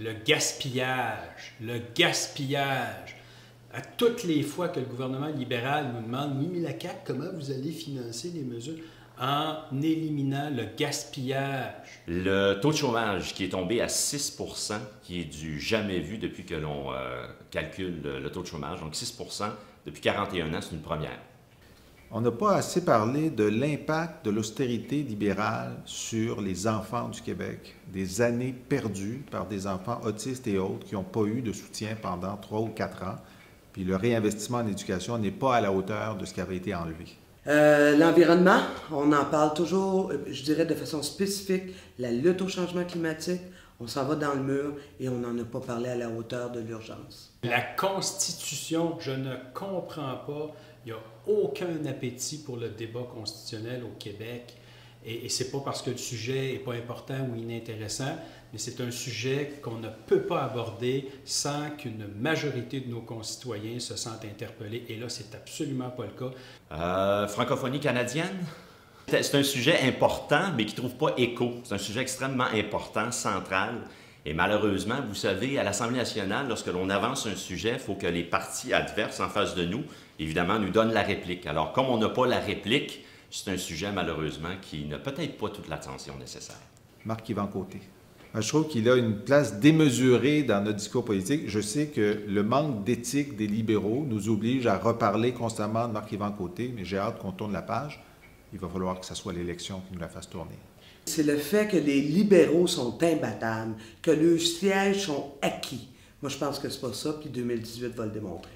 le gaspillage, le gaspillage. À toutes les fois que le gouvernement libéral nous demande « Oui, mais la CAQ, comment vous allez financer les mesures? » En éliminant le gaspillage. Le taux de chômage qui est tombé à 6 %, qui est du jamais vu depuis que l'on calcule le taux de chômage, donc 6 % depuis 41 ans, c'est une première. On n'a pas assez parlé de l'impact de l'austérité libérale sur les enfants du Québec. Des années perdues par des enfants autistes et autres qui n'ont pas eu de soutien pendant 3 ou 4 ans. Puis le réinvestissement en éducation n'est pas à la hauteur de ce qui avait été enlevé. L'environnement, on en parle toujours, je dirais de façon spécifique, la lutte au changement climatique, on s'en va dans le mur et on n'en a pas parlé à la hauteur de l'urgence. La Constitution, je ne comprends pas, il n'y a aucun appétit pour le débat constitutionnel au Québec. Et ce n'est pas parce que le sujet n'est pas important ou inintéressant, mais c'est un sujet qu'on ne peut pas aborder sans qu'une majorité de nos concitoyens se sentent interpellés. Et là, c'est absolument pas le cas. Francophonie canadienne? C'est un sujet important, mais qui ne trouve pas écho. C'est un sujet extrêmement important, central. Et malheureusement, vous savez, à l'Assemblée nationale, lorsque l'on avance un sujet, il faut que les partis adverses en face de nous, évidemment, nous donnent la réplique. Alors, comme on n'a pas la réplique, c'est un sujet, malheureusement, qui n'a peut-être pas toute l'attention nécessaire. Marc-Yvan Côté. Je trouve qu'il a une place démesurée dans notre discours politique. Je sais que le manque d'éthique des libéraux nous oblige à reparler constamment de Marc-Yvan Côté, mais j'ai hâte qu'on tourne la page. Il va falloir que ce soit l'élection qui nous la fasse tourner. C'est le fait que les libéraux sont imbattables, que leurs sièges sont acquis. Moi, je pense que c'est pas ça, puis 2018 va le démontrer.